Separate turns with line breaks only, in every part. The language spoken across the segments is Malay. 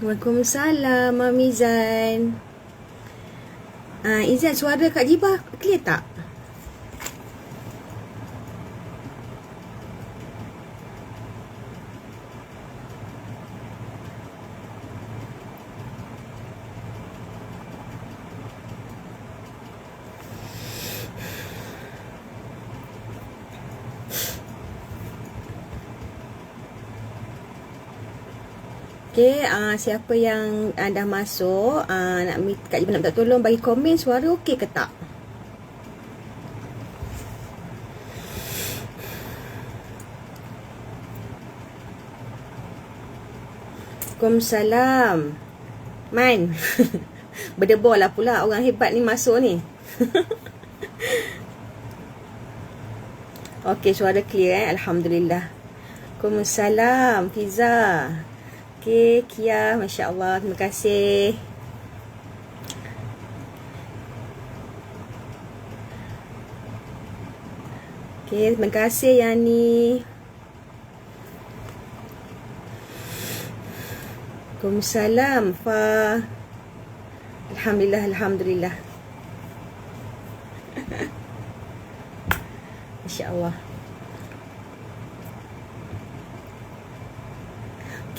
Waalaikumsalam, Mami Izan. Izan, suara Kak Jibah clear tak? Okay, siapa yang dah masuk, Kak Jibah nak minta tolong bagi komen suara okey ke tak? Waalaikumsalam. Man. Berdebar lah pula orang hebat ni masuk ni. Okey, suara clear Alhamdulillah. Waalaikumsalam, Fiza. Okey, Kia, Masya Allah, terima kasih. Okey, terima kasih Yani. Waalaikumsalam, Fa. Alhamdulillah, Alhamdulillah. Masya Allah.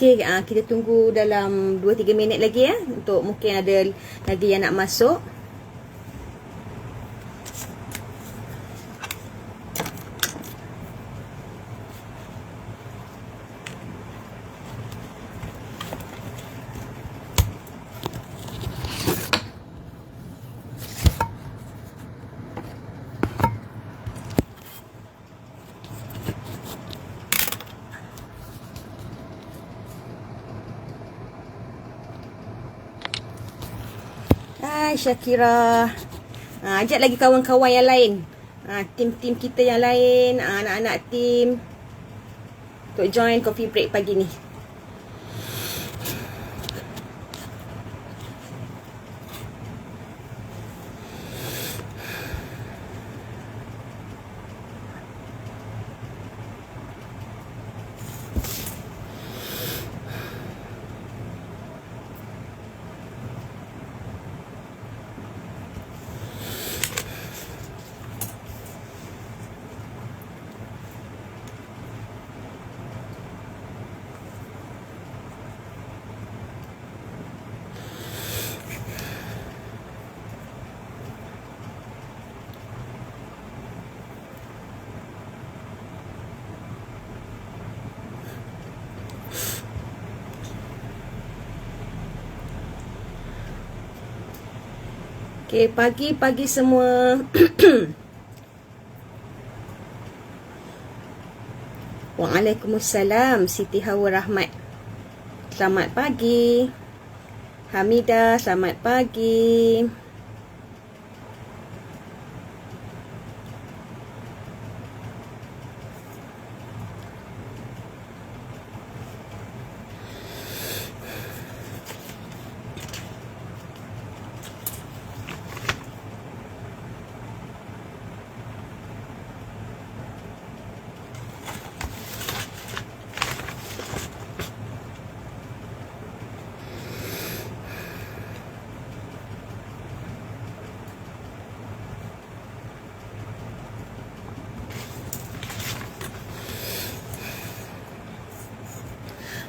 Okay, kita tunggu dalam 2-3 minit lagi ya. Untuk mungkin ada lagi yang nak masuk. Hai Syakira. Ajak lagi kawan-kawan yang lain. Tim-tim kita yang lain, anak-anak tim untuk join coffee break pagi ni. Okay, pagi-pagi semua. Waalaikumsalam, Siti Hawa Rahmat. Selamat pagi. Hamidah, selamat pagi.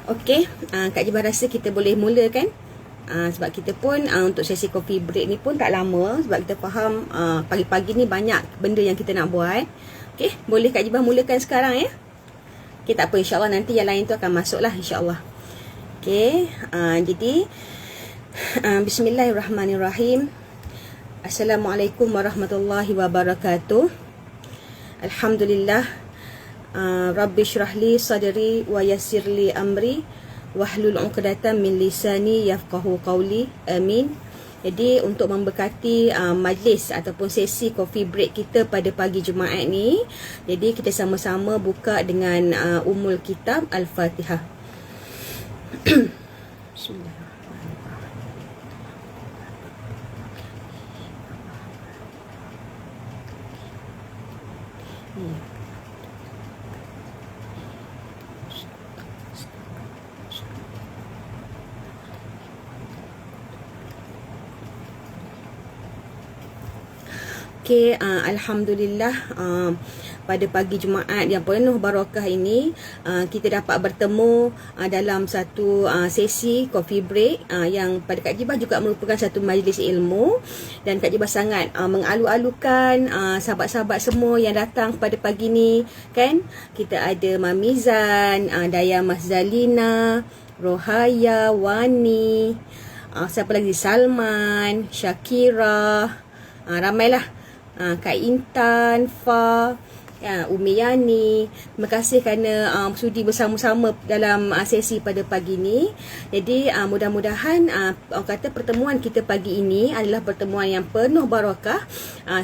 Okey, Kak Jibah rasa kita boleh mula kan? Sebab kita pun untuk sesi coffee break ni pun tak lama. Sebab kita faham pagi-pagi ni banyak benda yang kita nak buat. Okey, boleh Kak Jibah mulakan sekarang ya? Okey, tak apa, insyaAllah nanti yang lain tu akan masuk lah insyaAllah. Okey, jadi Bismillahirrahmanirrahim. Assalamualaikum warahmatullahi wabarakatuh. Alhamdulillah. Rabbi syrahli sadri wa yassirli amri wahlul 'uqdatam min lisani yafqahu qawli. Amin. Jadi untuk memberkati majlis ataupun sesi coffee break kita pada pagi Jumaat ni, jadi kita sama-sama buka dengan Ummul Kitab Al-Fatihah. Bismillahirrahmanirrahim. Okay, Alhamdulillah, pada pagi Jumaat yang penuh barakah ini, kita dapat bertemu dalam satu sesi coffee break yang pada Kak Jibah juga merupakan satu majlis ilmu. Dan Kak Jibah sangat mengalu-alukan sahabat-sahabat semua yang datang pada pagi ni, kan. Kita ada Mamizan, Daya Mas Zalina, Rohaya, Wani, siapa lagi, Salman, Syakira, ramailah, Kak Intan, Fa, Umi Yani. Terima kasih kerana sudi bersama-sama dalam sesi pada pagi ni. Jadi mudah-mudahan orang kata pertemuan kita pagi ini adalah pertemuan yang penuh barakah,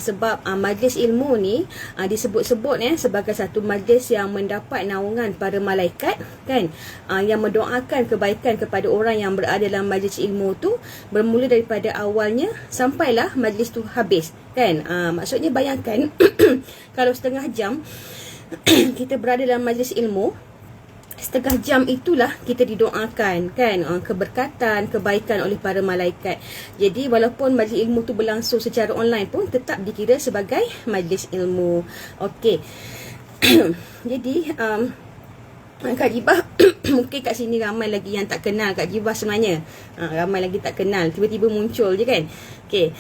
sebab majlis ilmu ni disebut-sebut sebagai satu majlis yang mendapat naungan para malaikat, kan, yang mendoakan kebaikan kepada orang yang berada dalam majlis ilmu tu, bermula daripada awalnya sampailah majlis tu habis, kan. Maksudnya bayangkan kalau setengah jam kita berada dalam majlis ilmu, setengah jam itulah kita didoakan, kan, keberkatan, kebaikan oleh para malaikat. Jadi walaupun majlis ilmu tu berlangsung secara online pun tetap dikira sebagai majlis ilmu. Okey. Jadi Kak Jibah mungkin kat sini ramai lagi yang tak kenal Kak Jibah sebenarnya. Ramai lagi tak kenal, tiba-tiba muncul je, kan. Okey.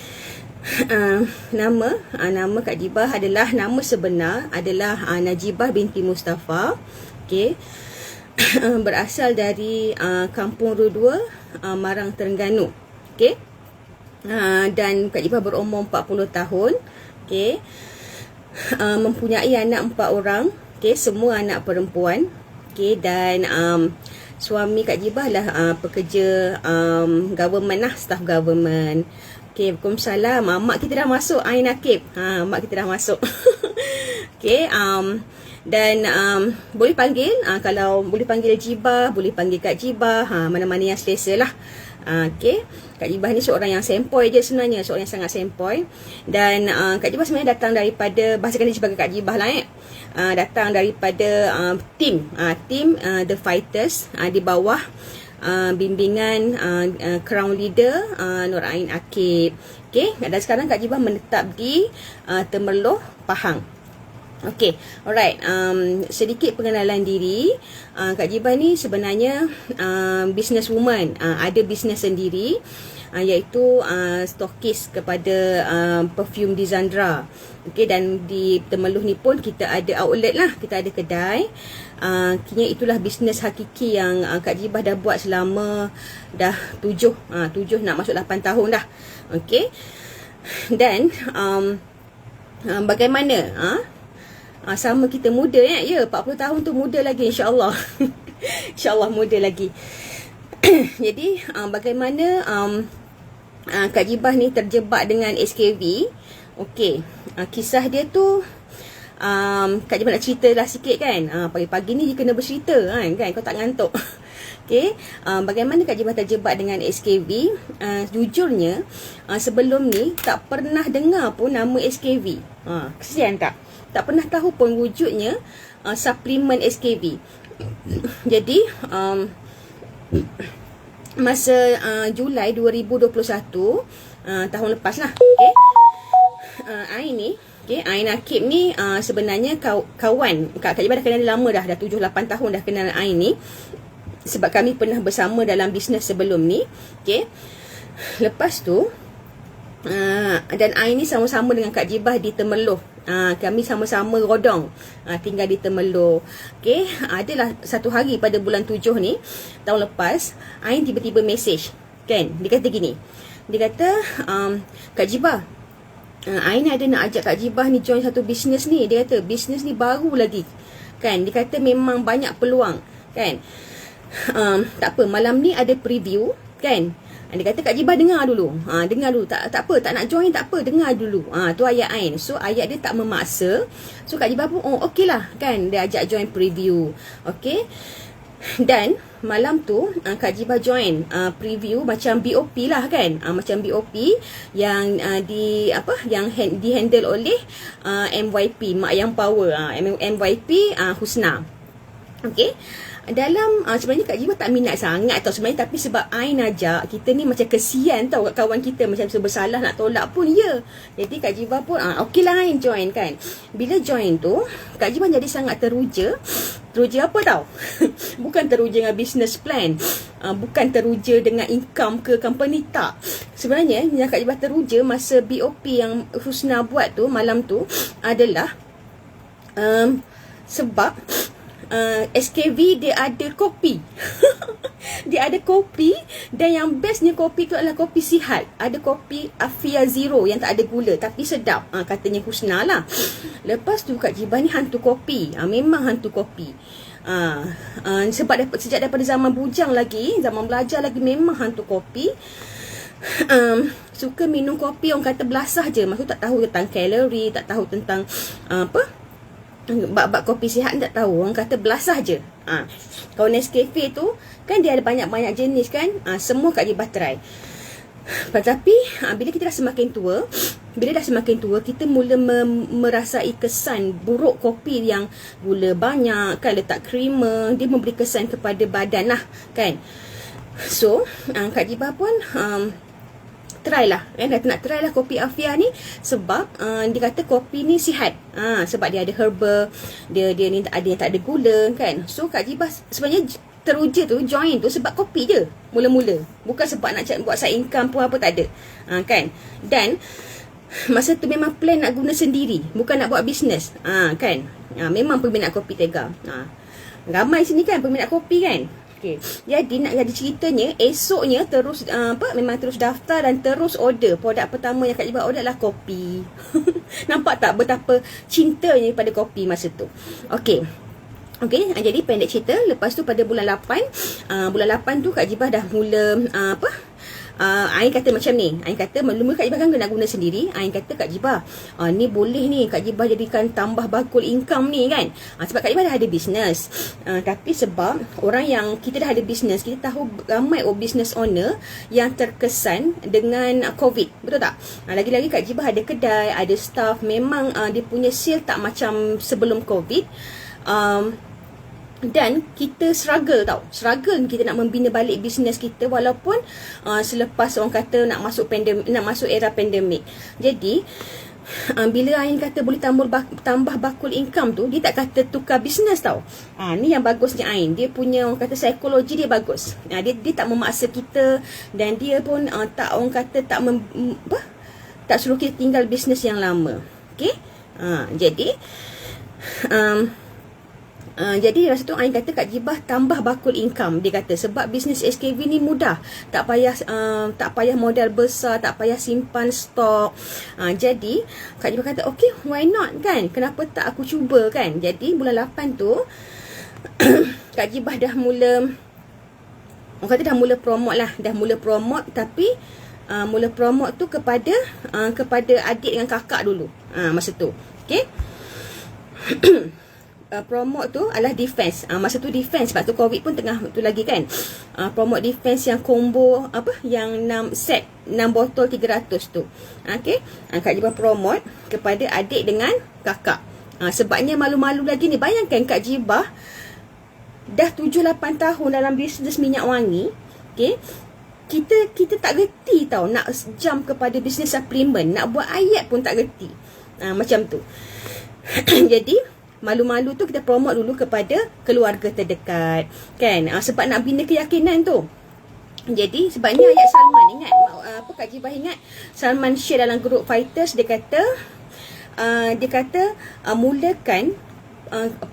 Nama Kak Jibah adalah, nama sebenar adalah Najibah binti Mustafa. Okey. Berasal dari Kampung Rudua, Marang, Terengganu. Okey. Dan Kak Jibah berumur 40 tahun. Okey. Mempunyai anak 4 orang. Okey, semua anak perempuan. Okey, dan suami Kak Jibah lah pekerja government lah, staff government. Okay, Waalaikumsalam. Mak kita dah masuk, Ain Akib. Mak kita dah masuk. Okay, dan boleh panggil, kalau boleh panggil Jibah, boleh panggil Kak Jibah, mana-mana yang selesa lah. Okay, Kak Jibah ni seorang yang sempoi je sebenarnya, seorang yang sangat sempoi. Dan Kak Jibah sebenarnya datang daripada, bahasakan dia sebagai Kak Jibah lah, datang daripada tim The Fighters, di bawah bimbingan Crown Leader Nur Ain Akib. Okay, dan sekarang Kak Jibah menetap di Temerloh, Pahang. Okay, alright. Sedikit pengenalan diri. Kak Jibah ni sebenarnya businesswoman, ada bisnes sendiri, iaitu stokis kepada perfume di Zandra. Okay, dan di Temerloh ni pun kita ada outlet lah, kita ada kedai. Kini itulah bisnes hakiki yang Kak Jibah dah buat selama dah 7 nak masuk 8 tahun dah. Okay. Dan bagaimana sama kita muda, ya 40 tahun tu muda lagi, insya-Allah. Insya-Allah muda lagi. Jadi bagaimana Kak Jibah ni terjebak dengan SKV. Okey, kisah dia tu Kak Jibah nak cerita lah sikit, kan. Pagi-pagi ni dia kena bercerita, kan kau tak ngantuk. Okey, bagaimana Kak Jibah terjebak dengan SKV. Jujurnya sebelum ni tak pernah dengar pun nama SKV. Kesian tak pernah tahu pun wujudnya suplemen SKV. Jadi masa Julai 2021, tahun lepas lah. Okay, Ain ni, okay, Ain Akib ni sebenarnya kawan Kak Jibah dah kenal dia lama dah 7-8 tahun dah kenal Ain ni, sebab kami pernah bersama dalam bisnes sebelum ni. Okay, lepas tu dan Ain ni sama-sama dengan Kak Jibah di Temerloh. Kami sama-sama rodong tinggal di Temerloh. Okay, adalah satu hari pada bulan 7 ni tahun lepas, Ain tiba-tiba mesej, kan. Dia kata gini, dia kata, Kak Jibah, Ain ada nak ajak Kak Jibah ni join satu bisnes ni. Dia kata bisnes ni baru lagi, kan. Dia kata memang banyak peluang, kan. Tak apa, malam ni ada preview, kan. Dia kata Kak Jibah dengar dulu. Dengar dulu. Tak apa, tak nak join tak apa, dengar dulu. Tu ayat Ain. So ayat dia tak memaksa. So Kak Jibah pun okey lah, kan. Dia ajak join preview. Okey. Dan malam tu Kak Jibah join preview macam BOP lah kan. Macam BOP yang di handle oleh MYP, Mak Yang Power, MYP Husna. Okey. Dalam sebenarnya Kak Jibah tak minat sangat tau sebenarnya, tapi sebab Ain ajak, kita ni macam kesian tau kat kawan kita, macam bersalah nak tolak pun ya. Jadi Kak Jibah pun okey lah Ain join kan. Bila join tu Kak Jibah jadi sangat teruja. Teruja apa tau? Bukan teruja dengan business plan, bukan teruja dengan income ke company, tak. Sebenarnya yang Kak Jibah teruja masa BOP yang Husna buat tu malam tu adalah sebab SKV dia ada kopi. Dia ada kopi, dan yang bestnya kopi tu adalah kopi sihat. Ada kopi Afia Zero yang tak ada gula tapi sedap, katanya Husna lah. Lepas tu Kak Jibah ni hantu kopi, memang hantu kopi. Sebab sejak daripada zaman bujang lagi, zaman belajar lagi, memang hantu kopi. Suka minum kopi orang kata belasah je. Maksud tak tahu tentang kalori, tak tahu tentang bab kopi sihat, tak tahu. Orang kata belasah je. Kalau Nescafe tu kan dia ada banyak-banyak jenis kan. Semua Kak Jibah try. Tetapi bila kita dah semakin tua, kita mula merasai kesan buruk kopi yang gula banyak kan, letak creamer, dia memberi kesan kepada badan lah kan. So Kak Jibah pun try lah kan, nak try lah kopi Afia ni. Sebab dia kata kopi ni sihat, sebab dia ada herbal, dia ni ada yang tak ada gula kan. So Kak Jibah sebenarnya teruja tu join tu sebab kopi je mula-mula, bukan sebab nak buat side income pun apa, tak ada kan. Dan masa tu memang plan nak guna sendiri, bukan nak buat bisnes kan. Memang peminat kopi Tega, ramai sini kan peminat kopi kan. Okay. Jadi nak jadi ceritanya, esoknya terus memang terus daftar dan terus order. Produk pertama yang Kak Jibah order adalah kopi. Nampak tak betapa cintanya pada kopi masa tu. Okey. Jadi pendek cerita, lepas tu pada bulan 8 tu Kak Jibah dah mula Ain kata macam ni. Ain kata mula-mula Kak Jibah kan nak guna sendiri. Ain kata Kak Jibah, ni boleh ni Kak Jibah jadikan tambah bakul income ni kan. Sebab Kak Jibah dah ada bisnes. Tapi sebab orang yang kita dah ada bisnes, kita tahu ramai business owner yang terkesan dengan COVID. Betul tak? Lagi-lagi Kak Jibah ada kedai, ada staff. Memang dia punya sale tak macam sebelum COVID. Dan kita struggle kita nak membina balik bisnes kita, walaupun selepas orang kata nak masuk era pandemik. Jadi bila Ain kata boleh tambah bakul income tu, dia tak kata tukar bisnes tau. Ni yang bagusnya Ain, dia punya orang kata psikologi dia bagus. Dia tak memaksa kita, dan dia pun tak orang kata tak suruh kita tinggal bisnes yang lama. Okey. Jadi masa tu Ain kata Kak Jibah tambah bakul income. Dia kata sebab bisnes SKV ni mudah, tak payah modal besar, tak payah simpan stok. Jadi Kak Jibah kata okay, why not kan, kenapa tak aku cuba kan. Jadi bulan 8 tu Kak Jibah dah mula, orang kata dah mula promote, tapi mula promote tu kepada adik dengan kakak dulu masa tu. Okay. Promote tu adalah defense. Masa tu defense, sebab tu COVID pun tengah tu lagi kan. Promote defense yang combo yang 6 botol 300 tu. Okey. Kak Jibah promote kepada adik dengan kakak. Sebabnya malu-malu lagi ni. Bayangkan Kak Jibah dah 7-8 tahun dalam bisnes minyak wangi. Okey. Kita tak gerti tau nak jump kepada bisnes suplemen, nak buat ayat pun tak gerti. Macam tu. Jadi malu-malu tu kita promote dulu kepada keluarga terdekat kan, sebab nak bina keyakinan tu. Jadi sebabnya ayat Salman, ingat Kak Jibah ingat Salman share dalam group fighters, dia kata mulakan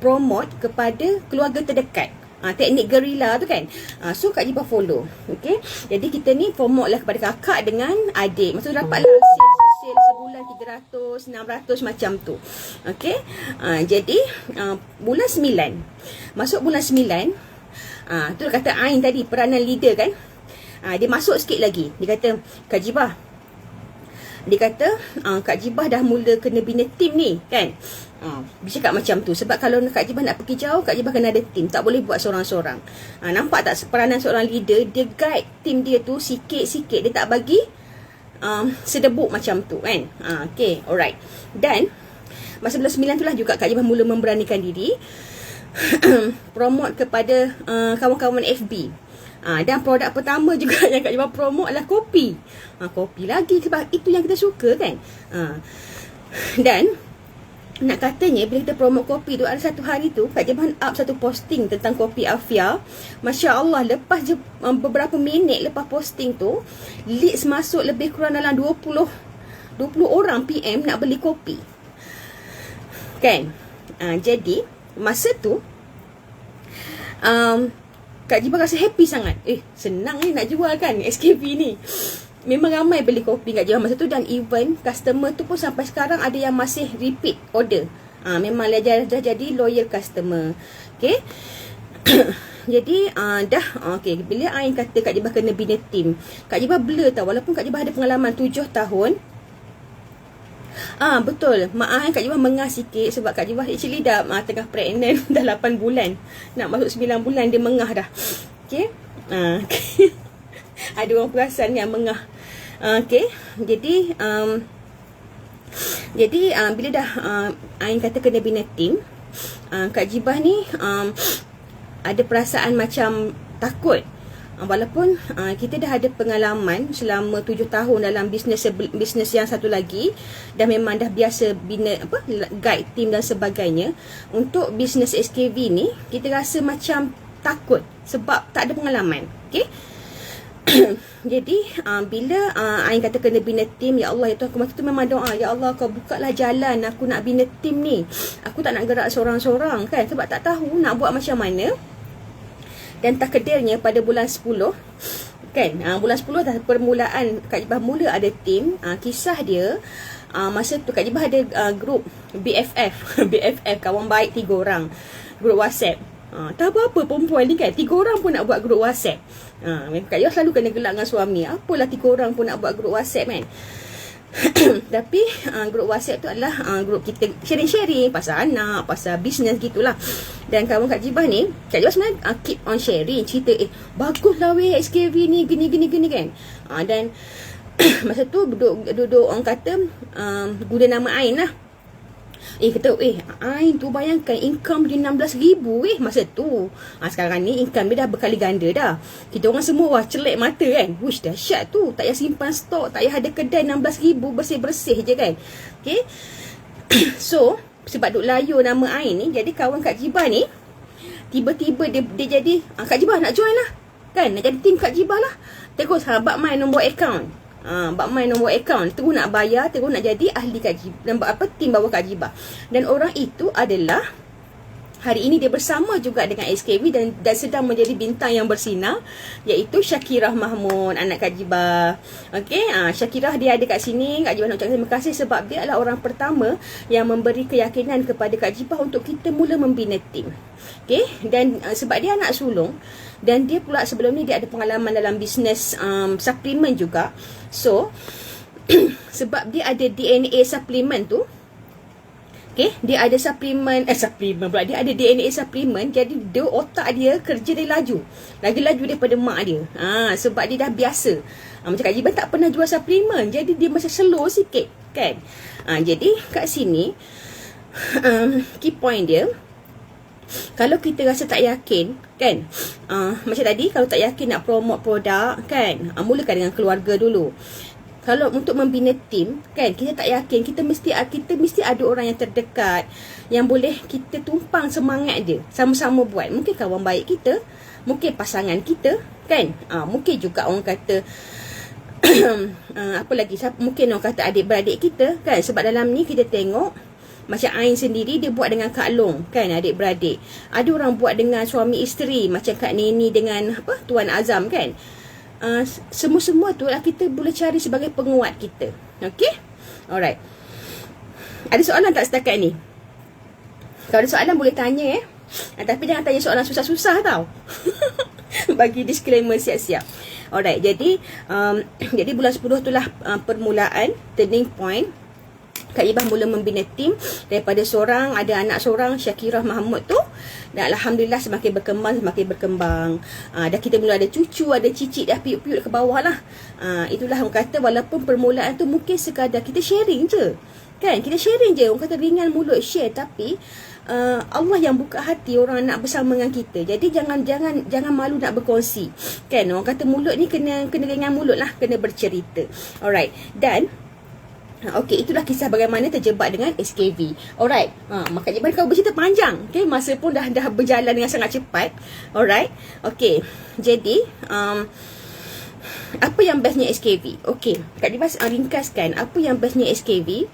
promote kepada keluarga terdekat. Teknik gerila tu kan. So Kak Jibah follow. Okay. Jadi kita ni promote lah kepada kakak dengan adik. Maksud dapatlah sale sebulan 300, 600 macam tu. Okay. Jadi bulan 9, masuk bulan 9, tu kata Ain tadi peranan leader kan. Dia masuk sikit lagi. Dia kata Kak Jibah, Dia kata Kak Jibah dah mula kena bina tim ni kan. Dia cakap macam tu. Sebab kalau Kak Jibah nak pergi jauh, Kak Jibah kena ada tim. Tak boleh buat seorang-seorang. Nampak tak peranan seorang leader? Dia guide tim dia tu sikit-sikit. Dia tak bagi sedebuk macam tu kan. Okay, alright. Dan masa bulan 9 tu lah juga Kak Jibah mula memberanikan diri promote kepada kawan-kawan FB. Dan produk pertama juga yang Kak Jibah promote adalah kopi. Kopi lagi sebab itu yang kita suka kan. Dan nak katanya bila kita promote kopi tu, ada satu hari tu Kak Jibah up satu posting tentang kopi Afia. Masya Allah, lepas je beberapa minit lepas posting tu, leads masuk lebih kurang dalam 20 orang PM nak beli kopi kan. Jadi masa tu Kak Jibah rasa happy sangat. Senang ni nak jual kan SKP ni. Memang ramai beli kopi Kak Jibah masa tu. Dan even customer tu pun sampai sekarang ada yang masih repeat order. Memang dah jadi loyal customer. Okay. Jadi okay. Bila Ain kata Kak Jibah kena bina team, Kak Jibah blur tau. Walaupun Kak Jibah ada pengalaman 7 tahun. Betul. Mak Ain Kak Jibah mengah sikit. Sebab Kak Jibah actually dah tengah pregnant. Dah 8 bulan. Nak masuk 9 bulan dia mengah dah. Okay. Ada orang perasan yang mengah. Okay. Jadi bila dah Ain kata kena bina team, Kak Jibah ni ada perasaan macam takut. Walaupun kita dah ada pengalaman selama 7 tahun dalam bisnes yang satu lagi, dan memang dah biasa bina guide team dan sebagainya. Untuk bisnes SKV ni kita rasa macam takut sebab tak ada pengalaman. Okay. Jadi bila Ain kata kena bina team, ya Allah, ya Tuhan, aku masa tu memang doa, ya Allah, kau bukalah jalan aku nak bina team ni. Aku tak nak gerak seorang-seorang kan, sebab tak tahu nak buat macam mana. Dan takdirnya pada bulan 10 kan, bulan 10 dah permulaan Kak Jibah mula ada team. Kisah dia, masa tu Kak Jibah ada grup BFF BFF, kawan baik 3 orang, grup WhatsApp. Tak apa-apa perempuan ni kan, 3 orang pun nak buat grup WhatsApp. Kak Jibah selalu kena gelak dengan suami. Apalah 3 orang pun nak buat grup WhatsApp kan. Tapi grup WhatsApp tu adalah grup kita sharing-sharing pasal anak, pasal bisnes gitulah. Dan kawan Kak Jibah ni, Kak Jibah sebenarnya keep on sharing cerita, baguslah weh SKV ni, gini kan. Dan masa tu duduk orang kata guna nama Ain lah. Kata Ain tu bayangkan income dia 16,000 masa tu. Sekarang ni income dia dah berkali ganda dah. Kita orang semua wah celek mata kan. Wish dahsyat tu. Tak payah simpan stok, tak payah ada kedai 16,000, bersih-bersih je kan. Okay. So sebab duk layu nama Ain ni, jadi kawan Kak Jibah ni tiba-tiba dia jadi Kak Jibah nak join lah kan, nak jadi tim Kak Jibah lah. Terus bab main nombor account. Bab main nombor account, terus nak bayar, terus nak jadi ahli Kak Jibah, tim bawah Kak Jibah. Dan orang itu adalah hari ini dia bersama juga dengan SKV dan sedang menjadi bintang yang bersinar, iaitu Syakirah Mahmud, anak Kak Jibah. Okey, Syakirah dia ada kat sini. Kak Jibah nak ucapkan terima kasih sebab dia adalah orang pertama yang memberi keyakinan kepada Kak Jibah untuk kita mula membina tim. Okey, dan sebab dia anak sulung dan dia pula sebelum ni dia ada pengalaman dalam bisnes suplemen juga. So sebab dia ada DNA suplemen tu, okay, dia ada suplemen pula, dia ada DNA suplemen, jadi dia otak dia kerja dia lagi laju daripada mak dia. Sebab dia dah biasa. Macam Kak Jibah tak pernah jual suplemen, jadi dia macam slow sikit kan. Jadi kat sini key point dia, kalau kita rasa tak yakin kan, macam tadi, kalau tak yakin nak promote produk kan, mulakan dengan keluarga dulu. Kalau untuk membina tim kan, kita tak yakin, kita mesti ada orang yang terdekat yang boleh kita tumpang semangat dia, sama-sama buat. Mungkin kawan baik kita, mungkin pasangan kita kan, mungkin juga orang kata apa lagi, mungkin orang kata adik-beradik kita kan. Sebab dalam ni kita tengok macam Ain sendiri dia buat dengan Kak Long kan, adik-beradik. Ada orang buat dengan suami isteri, macam Kak Neni dengan Tuan Azam kan. Semua-semua tu lah kita boleh cari sebagai penguat kita. Okay, alright. Ada soalan tak setakat ni? Kalau ada soalan boleh tanya tapi jangan tanya soalan susah-susah tau. Bagi disclaimer siap-siap. Alright, jadi jadi bulan 10 itulah permulaan, turning point. Kak Ibah mula membina tim daripada seorang, ada anak seorang, Syakirah Mahmud tu, dan alhamdulillah semakin berkembang. Dah kita mula ada cucu, ada cicit dah piuk-piuk ke bawah lah. Itulah orang kata, walaupun permulaan tu mungkin sekadar kita sharing je. Kan, kita sharing je, orang kata ringan mulut share, tapi Allah yang buka hati orang nak bersama dengan kita. Jadi jangan malu nak berkongsi. Kan, orang kata mulut ni kena ringan mulut lah, kena bercerita. Alright, dan okey, itulah kisah bagaimana terjebak dengan SKV. Alright. Maka Ibah kau bercerita panjang. Okey, masa pun dah berjalan dengan sangat cepat. Alright. Okey. Jadi, apa yang bestnya SKV? Okey, Kak Jibah ringkaskan apa yang bestnya SKV.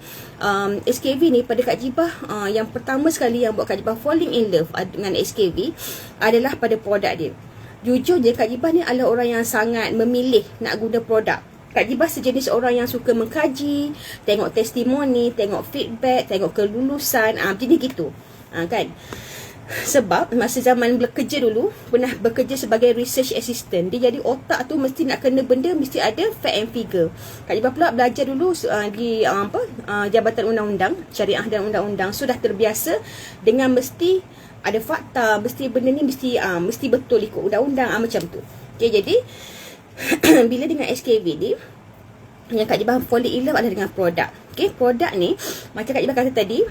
SKV ni pada Kak Jibah, yang pertama sekali yang buat Kak Jibah falling in love dengan SKV adalah pada produk dia. Jujur je, Kak Jibah ni adalah orang yang sangat memilih nak guna produk. Kak Jibah sejenis orang yang suka mengkaji, tengok testimoni, tengok feedback, tengok kelulusan, jadi gitu. Kan? Sebab masa zaman bekerja dulu, pernah bekerja sebagai research assistant. Dia jadi otak tu mesti nak kena benda, mesti ada fact and figure. Kak Jibah pula belajar dulu di Jabatan Undang-Undang, Syariah dan Undang-Undang. Sudah terbiasa dengan mesti ada fakta, mesti benda ni mesti betul ikut undang-undang, macam tu. Okay, jadi bila dengan SKV ni, yang Kak Jibah falling in love adalah dengan produk. Okay, produk ni macam Kak Jibah kata tadi,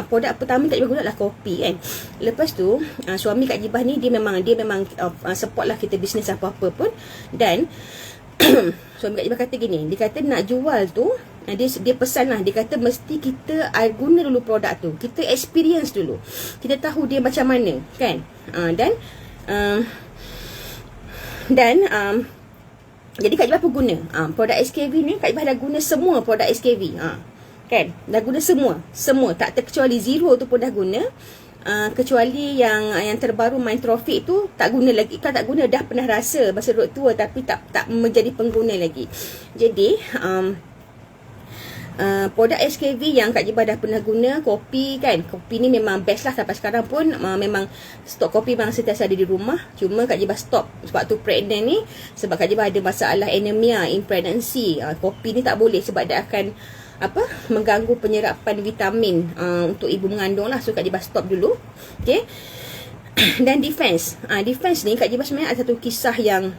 produk pertama Kak Jibah guna adalah kopi kan. Lepas tu suami Kak Jibah ni dia memang support lah kita bisnes apa-apa pun. Dan suami Kak Jibah kata gini, dia kata nak jual tu, dia pesan lah, dia kata mesti kita guna dulu produk tu, kita experience dulu, kita tahu dia macam mana kan. Jadi Kak Jibah pun guna produk SKV ni. Kak Jibah dah guna semua produk SKV, kan, dah guna semua tak terkecuali Zero tu pun dah guna. Kecuali yang terbaru Mind Trophic tu tak guna lagi. Kan tak guna, dah pernah rasa masa road tour, tapi tak menjadi pengguna lagi. Jadi produk SKV yang Kak Jibah dah pernah guna, kopi kan. Kopi ni memang best lah sampai sekarang pun. Memang stok kopi memang sentiasa ada di rumah. Cuma Kak Jibah stop sebab tu pregnant ni. Sebab Kak Jibah ada masalah anemia in pregnancy. Kopi ni tak boleh sebab dia akan mengganggu penyerapan vitamin untuk ibu mengandung lah. So Kak Jibah stop dulu. Okay. Dan defense ni Kak Jibah sebenarnya ada satu kisah yang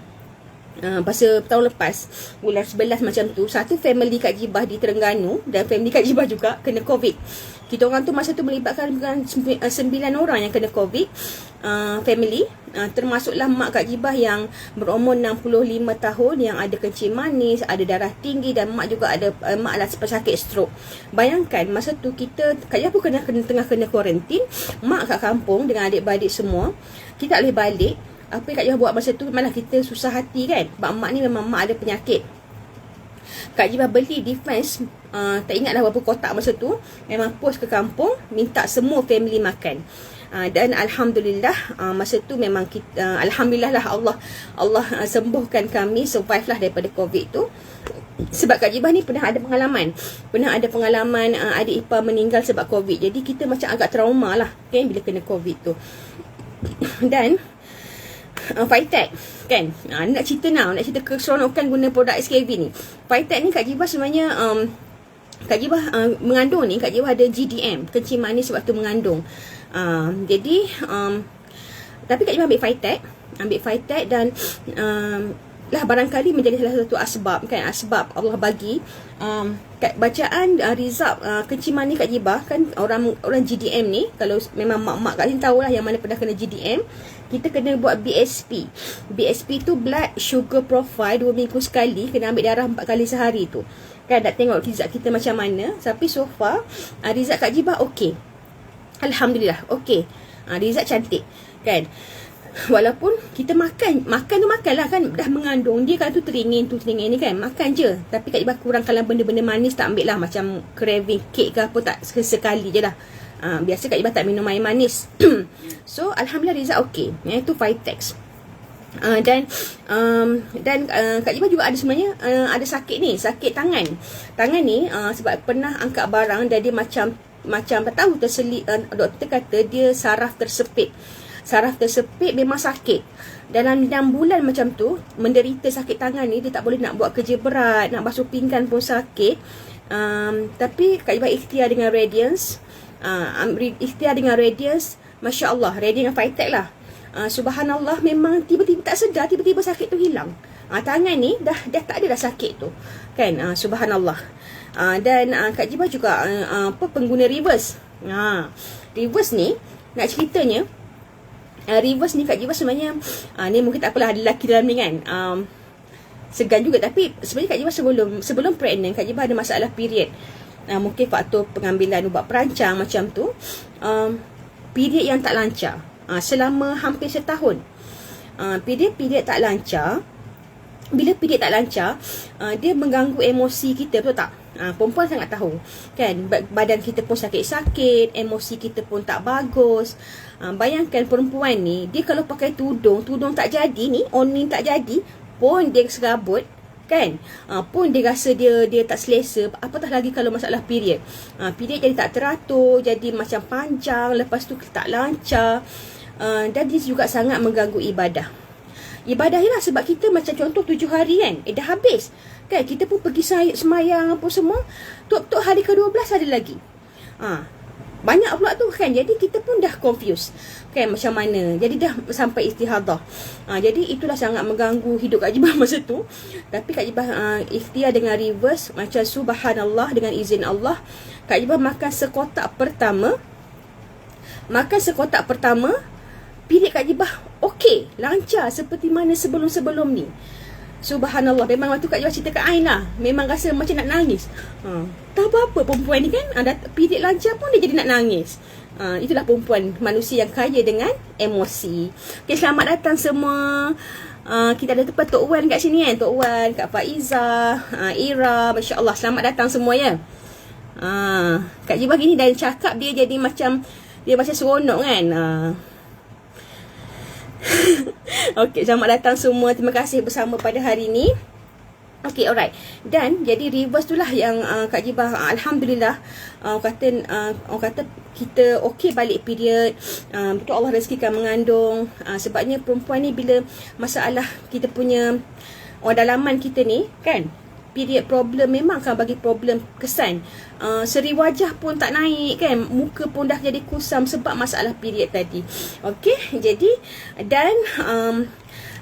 pasal tahun lepas, bulan 11 macam tu, satu family Kak Jibah di Terengganu dan family Kak Jibah juga kena COVID. Kita orang tu masa tu melibatkan 9 orang yang kena COVID, family, termasuklah mak Kak Jibah yang berumur 65 tahun, yang ada kencing manis, ada darah tinggi, dan mak juga ada, mak adalah pesakit stroke. Bayangkan masa tu Kak Jibah pun tengah kena kuarantin, mak kat kampung dengan adik-beradik semua, kita tak boleh balik. Apa yang Kak Jibah buat masa tu, malah kita susah hati kan, sebab mak ni memang mak ada penyakit. Kak Jibah beli defense, tak ingat dah berapa kotak masa tu, memang post ke kampung, minta semua family makan. Dan alhamdulillah, masa tu memang kita, alhamdulillah lah, Allah sembuhkan kami, survive lah daripada COVID tu. Sebab Kak Jibah ni pernah ada pengalaman adik ipar meninggal sebab COVID. Jadi kita macam agak trauma lah kan bila kena COVID tu. Dan Fitech kan, nak cerita keseronokan guna produk SKV ni. Fitech ni Kak Jibah sebenarnya Kak Jibah mengandung ni, Kak Jibah ada GDM, kencing manis waktu mengandung. Jadi tapi Kak Jibah ambil Fitech dan lah barangkali menjadi salah satu asbab kan, asbab Allah bagi bacaan result kencing manis Kak Jibah kan. Orang GDM ni, kalau memang mak-mak kat sini tahulah yang mana pernah kena GDM, kita kena buat BSP. BSP tu blood sugar profile 2 minggu sekali, kena ambil darah 4 kali sehari tu kan. Nak tengok result kita macam mana. Tapi so far result Kak Jibah okey, alhamdulillah okey. Result cantik kan. Walaupun kita makan lah kan, dah mengandung dia kan, tu teringin ni kan, makan je. Tapi Kak Jibah kurangkanlah benda-benda manis, tak ambil lah macam craving cake ke apa, tak, sekali je lah. Biasa Kak Jibah tak minum air manis. So alhamdulillah result okey. Itu Fitech. Dan Kak Jibah juga ada sebenarnya ada sakit tangan. Tangan ni sebab pernah angkat barang dan dia macam tak tahu terselip, doktor kata dia saraf tersepit. saraf tersepit, memang sakit. Dalam 6 bulan macam tu, menderita sakit tangan ni, dia tak boleh nak buat kerja berat, nak basuh pinggan pun sakit. Tapi Kak Jibah ikhtiar dengan Radiance. Ikhtiar dengan Radiance, Masya Allah, Radiance dengan Fitech lah. Subhanallah, memang tiba-tiba tak sedar, tiba-tiba sakit tu hilang. Tangan ni dah tak ada dah sakit tu, kan? Subhanallah. Dan Kak Jibah juga pengguna reverse. Reverse ni, nak ceritanya, reverse ni Kak Jibah sebenarnya, ni mungkin tak apalah, ada lelaki dalam ni kan, segan juga. Tapi sebenarnya Kak Jibah sebelum pregnant, Kak Jibah ada masalah period. Mungkin faktor pengambilan ubat perancang macam tu, period yang tak lancar selama hampir setahun. Period tak lancar. Bila period tak lancar, dia mengganggu emosi kita, betul tak? Perempuan sangat tahu, kan? Badan kita pun sakit-sakit, emosi kita pun tak bagus. Bayangkan perempuan ni, dia kalau pakai tudung tak jadi ni, onin tak jadi, pun dia serabut, kan? Pun dia rasa dia tak selesa. Apatah lagi kalau masalah period. Period jadi tak teratur, jadi macam panjang, lepas tu tak lancar. Dan dia juga sangat mengganggu ibadah. Ibadah ni lah, sebab kita macam contoh 7 hari kan, dah habis, kan? Kita pun pergi semayang apa semua, tuk hari ke-12 ada lagi. Banyak pula tu kan. Jadi kita pun dah confused, kan, macam mana. Jadi dah sampai istihadah. Jadi itulah sangat mengganggu hidup Kak Jibah masa tu. Tapi Kak Jibah ikhtiar dengan reverse, macam subhanallah, dengan izin Allah, Kak Jibah makan sekotak pertama. Period Kak Jibah okey, lancar seperti mana sebelum-sebelum ni. Subhanallah, memang waktu Kak Jibah cerita kat Ain lah, memang rasa macam nak nangis. Tak apa-apa perempuan ni kan, period lancar pun dia jadi nak nangis. Itulah perempuan, manusia yang kaya dengan emosi. Okay, selamat datang semua. Kita ada tempat Tok Wan kat sini kan, Tok Wan, Kak Faiza, Ira, Masya Allah, selamat datang semua ya. Kak Jibah gini dan cakap dia jadi macam, dia macam seronok kan. Okey, selamat datang semua. Terima kasih bersama pada hari ni. Okey, alright. Dan jadi reverse tu lah yang Kak Jibah, alhamdulillah, orang kata kita okey balik period. Betul, Allah rezekikan mengandung. Sebabnya perempuan ni bila masalah kita punya orang dalaman kita ni kan, period problem memang akan bagi problem kesan. Seri wajah pun tak naik kan, muka pun dah jadi kusam sebab masalah period tadi. Okey, jadi dan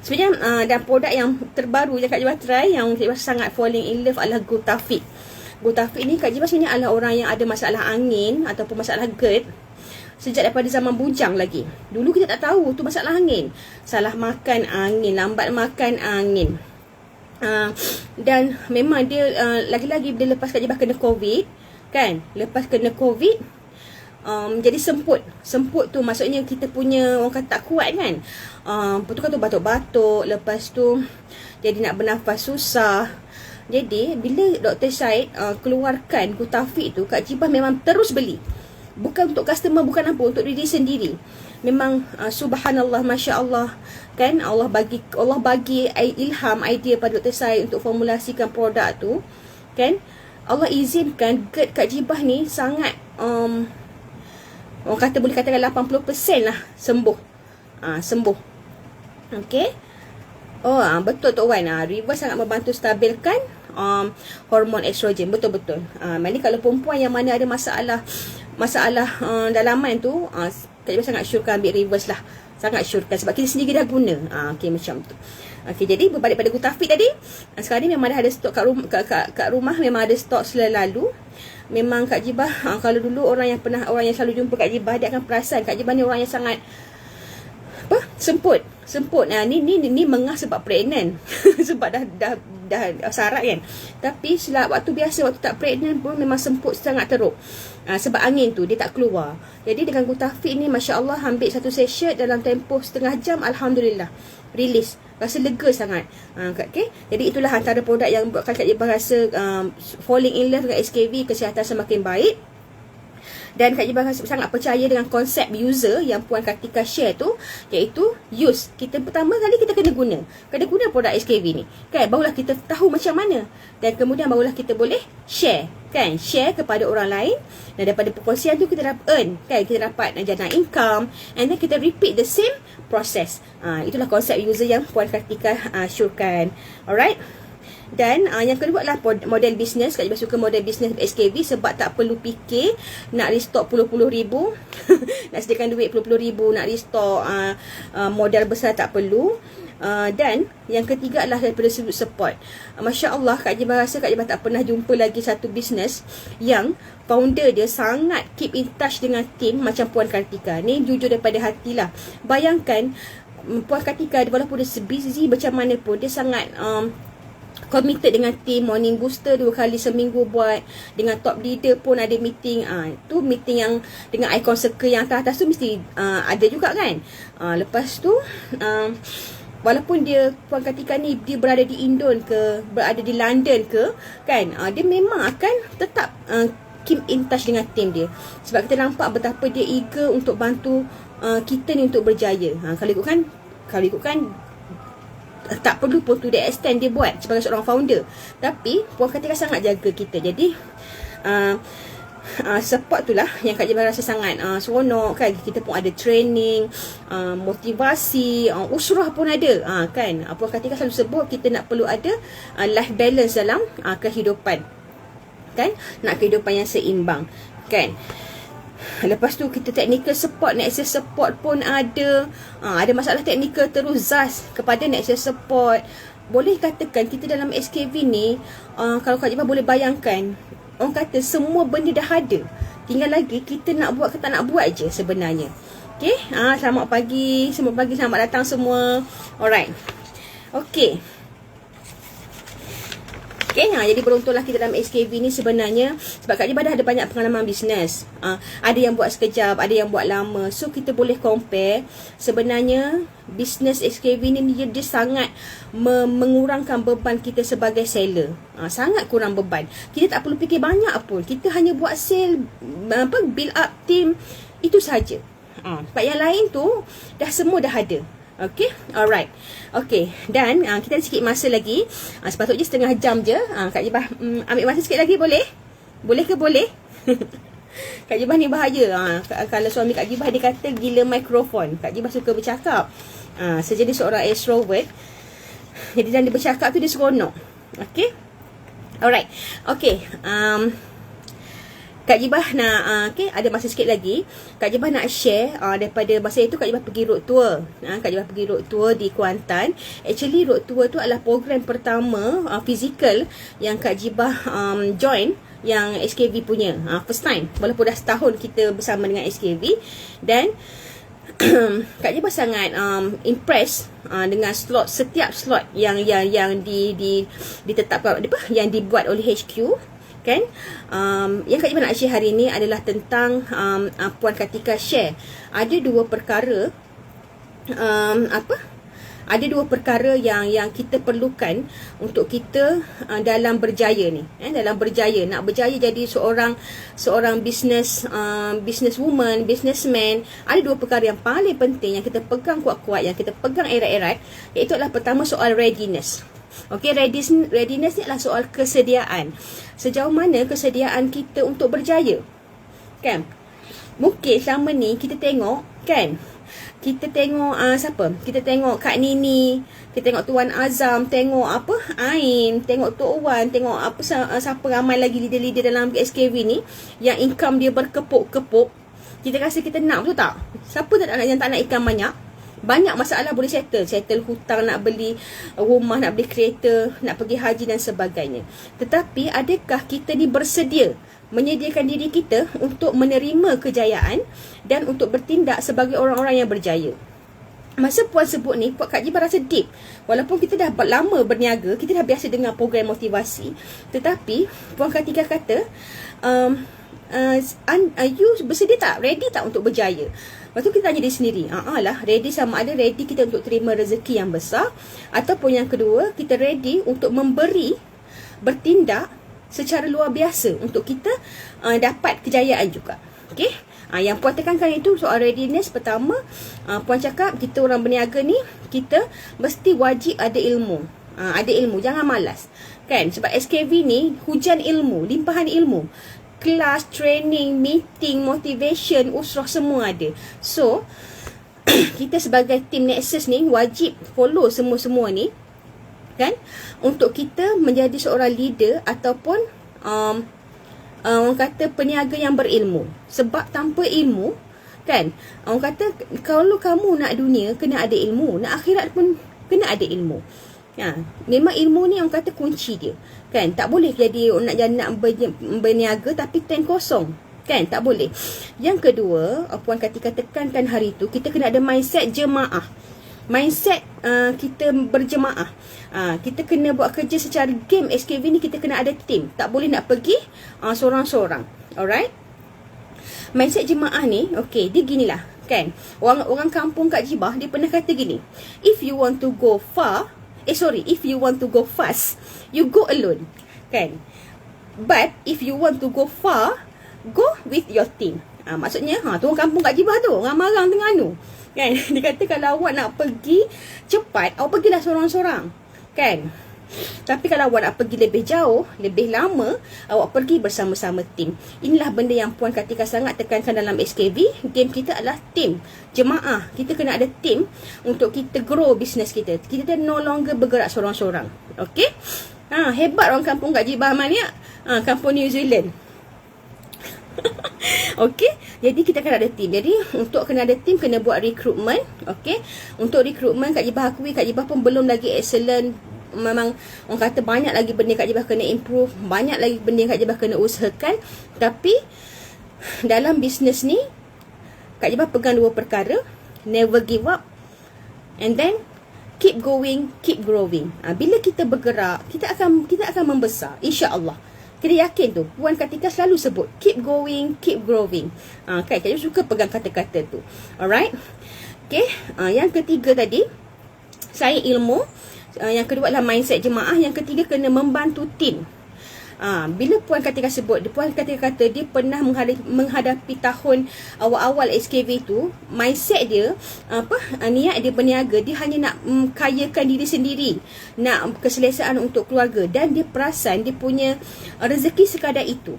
sebenarnya dan produk yang terbaru yang Kak Jibah try, yang Kak Jibah sangat falling in love adalah Gutafit. Gutafit ni Kak Jibah sebenarnya adalah orang yang ada masalah angin ataupun masalah GERD sejak daripada zaman bujang lagi. Dulu kita tak tahu tu masalah angin. Salah makan angin, lambat makan angin. Dan memang dia lagi-lagi bila lepas Kak Jibah kena COVID kan, lepas kena COVID jadi semput tu, maksudnya kita punya orang kata tak kuat kan. Betul kan tu, batuk-batuk, lepas tu jadi nak bernafas susah. Jadi bila Dr. Syed keluarkan Gutafit tu, Kak Jibah memang terus beli. Bukan untuk customer, bukan apa, untuk diri sendiri. Memang subhanallah, Masya Allah kan, Allah bagi ilham, idea pada Dr. Syed untuk formulasikan produk tu kan. Allah izinkan GERD Kak Jibah ni sangat orang kata boleh katakan 80% lah sembuh. Sembuh. Okey. Betul Tok Wan. Reverse sangat membantu stabilkan hormon estrogen. Betul-betul. Maknanya kalau perempuan yang mana ada masalah dalaman tu, Kak Jibah sangat syorkan ambil reverse lah. Sangat syorkan sebab kita sendiri dah guna. Okey, macam tu. Okey, jadi berbalik pada Gutafit tadi, sekarang ni memang dah ada stok kat rumah, memang ada stok selalu. Memang Kak Jibah, kalau dulu orang yang selalu jumpa Kak Jibah, dia akan perasan Kak Jibah ni orang yang sangat semput. Ni mengah sebab pregnant. Sebab dah sarat kan. Tapi waktu biasa, waktu tak pregnant pun memang semput sangat teruk. Sebab angin tu dia tak keluar. Jadi dengan Gutafit ni, Masya Allah, ambil satu sachet dalam tempoh setengah jam, alhamdulillah release. Rasa lega sangat. Okay? Jadi itulah antara produk yang buatkan Kak Jibah rasa falling in love dengan SKV, kesihatan semakin baik. Dan Kak Jibah sangat percaya dengan konsep user yang Puan Kartika share tu, iaitu use. Kita pertama kali kita kena guna produk SKV ni kan, barulah kita tahu macam mana, dan kemudian barulah kita boleh share kan, share kepada orang lain, dan daripada perkongsian tu kita dapat earn, kan, kita dapat jana income, and then kita repeat the same process. Itulah konsep user yang Puan Kartika syorkan. Alright. Dan yang kedua adalah model bisnes. Kak Jibah suka model bisnes SKV sebab tak perlu fikir nak restock puluh-puluh ribu nak sediakan duit puluh-puluh ribu nak restock modal besar, tak perlu. Dan yang ketiga adalah daripada sudut support. Masya Allah, Kak Jibah rasa Kak Jibah tak pernah jumpa lagi satu bisnes yang founder dia sangat keep in touch dengan team macam Puan Kartika. Ni jujur daripada hatilah. Bayangkan Puan Kartika, walaupun dia busy macam mana pun, dia sangat committed dengan team. Morning booster 2 kali seminggu buat, dengan top leader pun ada meeting. Tu meeting yang dengan icon circle yang atas-atas tu mesti ada juga kan. Lepas tu walaupun Puan Kartika ni dia berada di Indon ke, berada di London ke, kan, dia memang akan tetap keep in touch dengan team dia. Sebab kita nampak betapa dia eager untuk bantu kita ni untuk berjaya. Kalau ikutkan tak perlu pun to the extent dia buat sebagai seorang founder. Tapi Puan Kartika sangat jaga kita. Jadi support tu lah yang Kak Jibah rasa sangat seronok kan. Kita pun ada training, motivasi, usrah pun ada kan. Puan Kartika selalu sebut kita nak perlu ada life balance dalam kehidupan kan, nak kehidupan yang seimbang kan. Lepas tu kita technical support, Nexus support pun ada. Ada masalah technical terus ZAS kepada Nexus support. Boleh katakan kita dalam SKV ni, kalau Kak Jibah boleh bayangkan, orang kata semua benda dah ada, tinggal lagi kita nak buat ke tak nak buat je sebenarnya. Okay, selamat pagi, selamat datang semua. Alright. Okay. Okay, jadi beruntunglah kita dalam SKV ni sebenarnya sebab Kak Jibah dah ada banyak pengalaman bisnes. Ada yang buat sekejap, ada yang buat lama. So kita boleh compare. Sebenarnya bisnes SKV ni dia sangat mengurangkan beban kita sebagai seller. Sangat kurang beban. Kita tak perlu fikir banyak pun. Kita hanya buat sale, build up team, itu saja. Sebab yang lain tu semua dah ada. Okay, alright. Okay, dan kita ada sikit masa lagi. Sepatutnya setengah jam je. Kak Jibah ambil masa sikit lagi boleh? Boleh ke boleh? Kak Jibah ni bahaya. Kalau suami Kak Jibah dia kata gila mikrofon. Kak Jibah suka bercakap. Sejenis seorang extrovert. Jadi dan dia bercakap tu dia seronok. Okay, alright. Okay, Kak Jibah nak ada masa sikit lagi. Kak Jibah nak share daripada masa itu Kak Jibah pergi road tour. Kak Jibah pergi road tour di Kuantan. Actually road tour tu adalah program pertama physical yang Kak Jibah join, yang SKV punya. First time. Walaupun dah setahun kita bersama dengan SKV. Dan Kak Jibah sangat impress dengan setiap slot yang ditetapkan, yang dibuat oleh HQ. Kan? Yang Kak Jibah nak share hari ni adalah tentang Puan Kartika share. Ada dua perkara ada dua perkara yang kita perlukan untuk kita dalam berjaya ni. Dalam berjaya, nak berjaya jadi seorang business woman, businessman, ada dua perkara yang paling penting yang kita pegang kuat-kuat, yang kita pegang erat-erat, iaitu adalah pertama soal readiness. Okay, readiness ni adalah soal kesediaan. Sejauh mana kesediaan kita untuk berjaya? Kan? Mungkin selama ni kita tengok, kan? Kita tengok siapa? Kita tengok Kak Nini, kita tengok Tuan Azam, tengok Ain, tengok Tok Wan, tengok siapa ramai lagi leader-leader dalam SKV ni yang income dia berkepuk-kepuk. Kita rasa kita nak, betul tak? Siapa yang tak nak ikan banyak? Banyak masalah boleh settle hutang, nak beli rumah, nak beli kereta, nak pergi haji dan sebagainya. Tetapi adakah kita ni bersedia menyediakan diri kita untuk menerima kejayaan dan untuk bertindak sebagai orang-orang yang berjaya? Masa Puan sebut ni, Kak Jibah rasa deep. Walaupun kita dah lama berniaga, kita dah biasa dengar program motivasi, tetapi Puan Kartika kata you bersedia tak? Ready tak untuk berjaya? Lepas tu kita tanya diri sendiri, ready sama ada ready kita untuk terima rezeki yang besar, ataupun yang kedua, kita ready untuk memberi, bertindak secara luar biasa untuk kita dapat kejayaan juga. Okay? Yang Puan tekankan itu soal readiness. Pertama, Puan cakap kita orang berniaga ni, kita mesti wajib ada ilmu. Ada ilmu, jangan malas. Kan? Sebab SKV ni hujan ilmu, limpahan ilmu. Kelas, training, meeting, motivation, usrah semua ada. So, kita sebagai tim Nexus ni wajib follow semua-semua ni. Kan? Untuk kita menjadi seorang leader ataupun orang kata peniaga yang berilmu. Sebab tanpa ilmu, kan, orang kata kalau kamu nak dunia kena ada ilmu, nak akhirat pun kena ada ilmu. Memang ilmu ni orang kata kunci dia. Kan, tak boleh jadi nak berniaga tapi tank kosong. Kan, tak boleh. Yang kedua, Puan Kartika tekankan hari tu, kita kena ada mindset jemaah. Mindset kita berjemaah. Kita kena buat kerja secara game SKV ni, kita kena ada team. Tak boleh nak pergi seorang-seorang. Alright? Mindset jemaah ni, okay, dia ginilah. Kan? Orang kampung kat Jibah, dia pernah kata gini. If you want to go fast, you go alone. Kan? But, if you want to go far, go with your team. Maksudnya, tu orang kampung kat Jibah tu, orang Marang Terengganu. Kan? Dia kata kalau awak nak pergi cepat, awak pergilah seorang-seorang. Kan? Tapi kalau awak nak pergi lebih jauh, lebih lama, awak pergi bersama-sama tim. Inilah benda yang Puan Kartika sangat tekankan dalam SKV. Game kita adalah tim, jemaah. Kita kena ada tim untuk kita grow bisnes kita. Kita no longer bergerak seorang-seorang. Okay? Hebat orang kampung kat Jibah Mania. Kampung New Zealand. Okey, jadi kita kena ada team. Jadi untuk kena ada team, kena buat recruitment. Okey, untuk recruitment Kak Jibah akui, Kak Jibah pun belum lagi excellent. Memang orang kata banyak lagi benda Kak Jibah kena improve, banyak lagi benda yang Kak Jibah kena usahakan. Tapi dalam bisnes ni Kak Jibah pegang dua perkara: never give up, and then keep going, keep growing. Bila kita bergerak, kita akan membesar, insya-Allah. Kita yakin tu. Puan Kartika selalu sebut keep going, keep growing. Kan, saya suka pegang kata-kata tu. Alright. Okay. Yang ketiga tadi, saya ilmu. Yang kedua adalah mindset jemaah. Yang ketiga kena membantu tim. Bila Puan Kartika sebut, Puan Kartika kata dia pernah menghadapi tahun awal-awal SKV tu, mindset dia, niat dia berniaga, dia hanya nak kayakan diri sendiri, nak keselesaan untuk keluarga, dan dia perasan dia punya rezeki sekadar itu.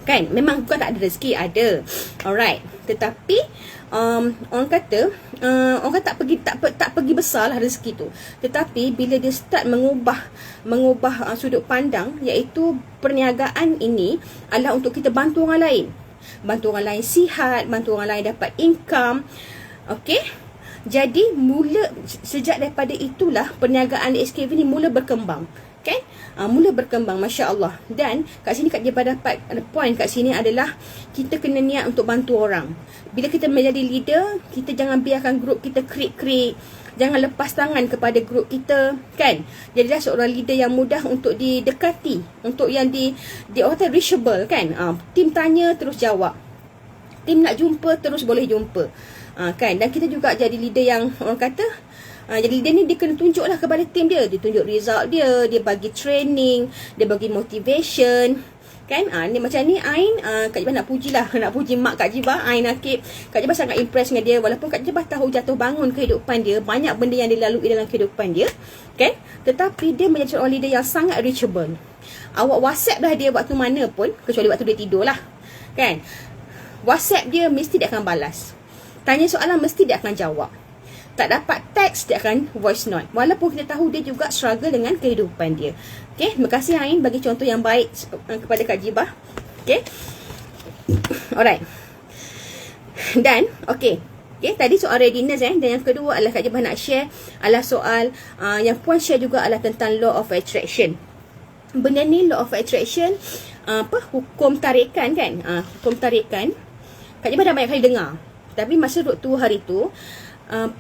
Kan, memang bukan tak ada rezeki, ada. Alright. Tetapi orang kata tak pergi besar lah rezeki tu. Tetapi bila dia start mengubah sudut pandang, iaitu perniagaan ini adalah untuk kita bantu orang lain. Bantu orang lain sihat, bantu orang lain dapat income. Okey. Jadi sejak daripada itulah perniagaan SKV ni mula berkembang. Kan? Mula berkembang, Masya Allah. Dan kat sini Kak Jibah dapat point kat sini adalah kita kena niat untuk bantu orang. Bila kita menjadi leader, kita jangan biarkan grup kita krik-krik. Jangan lepas tangan kepada grup kita. Kan? Jadilah seorang leader yang mudah untuk didekati. Untuk yang reachable. Kan? Tim tanya, terus jawab. Tim nak jumpa, terus boleh jumpa. Kan? Dan kita juga jadi leader yang orang kata, jadi dia ni dia kena tunjuklah kepada tim dia. Dia tunjuk result dia, dia bagi training, dia bagi motivation. Kan? Ni macam ni Ain, Kak Jibah nak pujilah, nak puji mak Kak Jibah, Ain Akib. Kak Jibah sangat impress dengan dia, walaupun Kak Jibah tahu jatuh bangun kehidupan dia, banyak benda yang dilalui dalam kehidupan dia. Kan? Tetapi dia menjadi seorang leader yang sangat reachable. Awak WhatsApp dah dia waktu mana pun, kecuali waktu dia tidur lah. Kan? WhatsApp dia mesti dia akan balas. Tanya soalan mesti dia akan jawab. Tak dapat teks, dia akan voice note. Walaupun kita tahu dia juga struggle dengan kehidupan dia. Okay, terima kasih Ain bagi contoh yang baik kepada Kak Jibah. Okay, alright. Dan, okay, tadi soal readiness dan yang kedua adalah Kak Jibah nak share adalah soal yang Puan share juga adalah tentang law of attraction. Benda ni law of attraction, hukum tarikan kan? Hukum tarikan. Kak Jibah dah banyak kali dengar. Tapi masa duduk tu hari tu,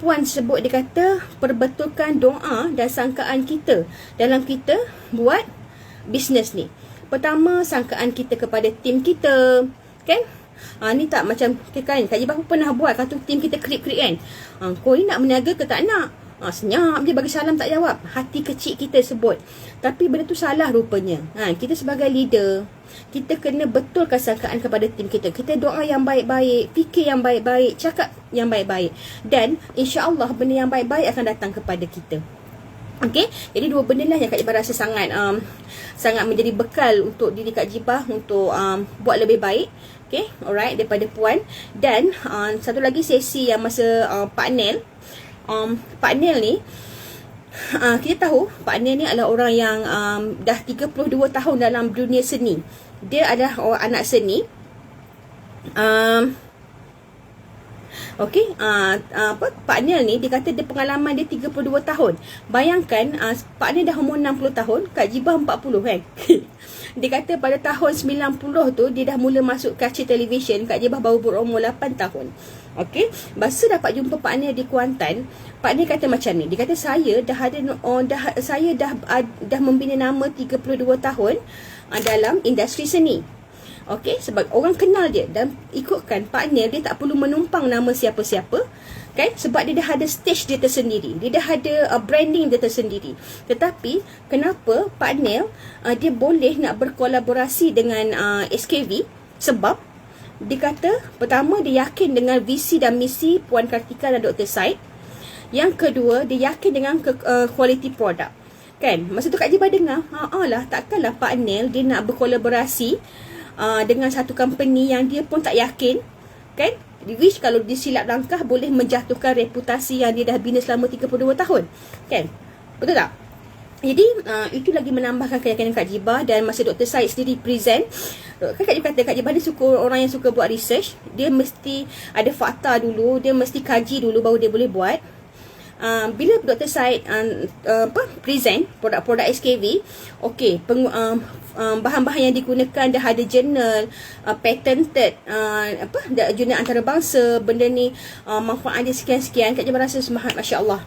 Puan sebut, dia kata perbetulkan doa dan sangkaan kita dalam kita buat bisnes ni. Pertama, sangkaan kita kepada tim kita. Kan? Ni tak macam kan, Kak Jibah pernah buat kata tim kita krik-krik kan. Kau ni nak berniaga ke tak nak? Senyap je bagi salam tak jawab. Hati kecil kita sebut. Tapi benda tu salah rupanya. Kita sebagai leader, kita kena betulkan sangkaan kepada tim kita. Kita doa yang baik-baik, fikir yang baik-baik, cakap yang baik-baik. Dan insya-Allah benda yang baik-baik akan datang kepada kita. Okey, jadi dua benda lah yang Kak Jibah rasa sangat sangat menjadi bekal untuk diri Kak Jibah untuk buat lebih baik. Okey, alright, daripada Puan. Dan satu lagi sesi yang masa Pak Nel. Pak Nel ni, kita tahu Pak Nel ni adalah orang yang dah 32 tahun dalam dunia seni. Dia adalah anak seni. Okey, Pak Nel ni dia kata dia pengalaman dia 32 tahun. Bayangkan Pak Nel dah umur 60 tahun, Kak Jibah 40 kan. Dia kata pada tahun 90 tu dia dah mula masuk kaca televisyen, Kak Jibah baru berumur 8 tahun. Okey, masa dapat jumpa Pak Nel di Kuantan, Pak Nel kata macam ni. Dia kata saya dah membina nama 32 tahun dalam industri seni. Okey, sebab orang kenal dia. Dan ikutkan Pak Nel, dia tak perlu menumpang nama siapa-siapa, kan? Sebab dia dah ada stage dia tersendiri. Dia dah ada branding dia tersendiri. Tetapi kenapa Pak Nel dia boleh nak berkolaborasi dengan SKV? Sebab dia kata pertama, dia yakin dengan visi dan misi Puan Kartika dan Dr. Syed. Yang kedua, dia yakin dengan quality product. Kan? Masa tu Kak Jibah dengar, takkanlah Pak Nel dia nak berkolaborasi dengan satu company yang dia pun tak yakin, kan? Which kalau disilap langkah boleh menjatuhkan reputasi yang dia dah bina selama 32 tahun, kan? Betul tak? Jadi itu lagi menambahkan keyakinan Kak Jibah. Dan masa Dr. Syed sendiri present, kan Kak Jibah kata Kak Jibah ni suka orang yang suka buat research. Dia mesti ada fakta dulu, dia mesti kaji dulu baru dia boleh buat. Bila Dr. Syed present produk-produk SKV, okey, bahan-bahan yang digunakan dah ada journal, patented, jurnal antarabangsa, benda ni manfaat dia sekian-sekian. Kak Jibah rasa semangat, masya-Allah.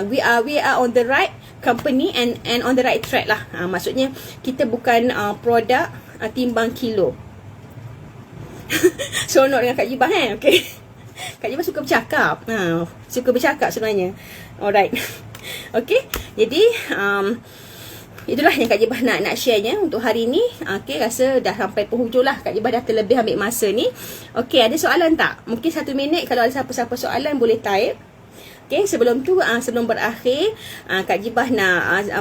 We are on the right company and on the right track lah. Maksudnya kita bukan produk timbang kilo. Seronok dengan Kak Jibah kan? Okey. Kak Jibah suka bercakap. Suka bercakap sebenarnya. Alright. Okey. Jadi itulah yang Kak Jibah nak share-nya untuk hari ni. Okey, rasa dah sampai penghujung lah. Kak Jibah dah terlebih ambil masa ni. Okey, ada soalan tak? Mungkin 1 minit, kalau ada siapa-siapa soalan boleh type. Okey, sebelum tu sebelum berakhir, Kak Jibah nak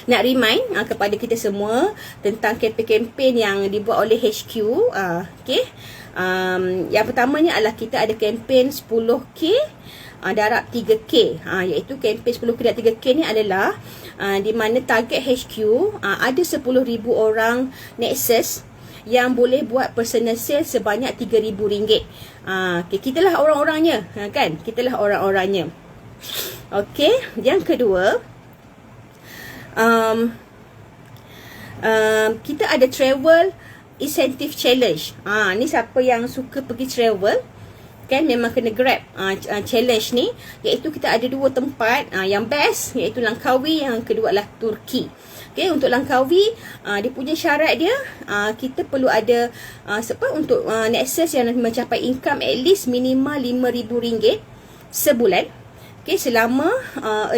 remind kepada kita semua tentang kempen-kempen yang dibuat oleh HQ. Okey. Yang pertamanya adalah kita ada kempen 10K darab 3K, iaitu kempen 10K darab 3K ni adalah di mana target HQ ada 10,000 orang Nexus yang boleh buat personal sale sebanyak RM3,000. Okay, kitalah orang-orangnya, kan? Kitalah orang-orangnya. Okey, yang kedua, kita ada travel incentive challenge. Ni siapa yang suka pergi travel, kan, memang kena grab challenge ni, iaitu kita ada 2 tempat yang best, iaitu Langkawi, yang kedua adalah Turki. Okay, untuk Langkawi, dia punya syarat dia, kita perlu ada untuk Nexus yang mencapai income at least minimal RM5,000 sebulan. Okay, selama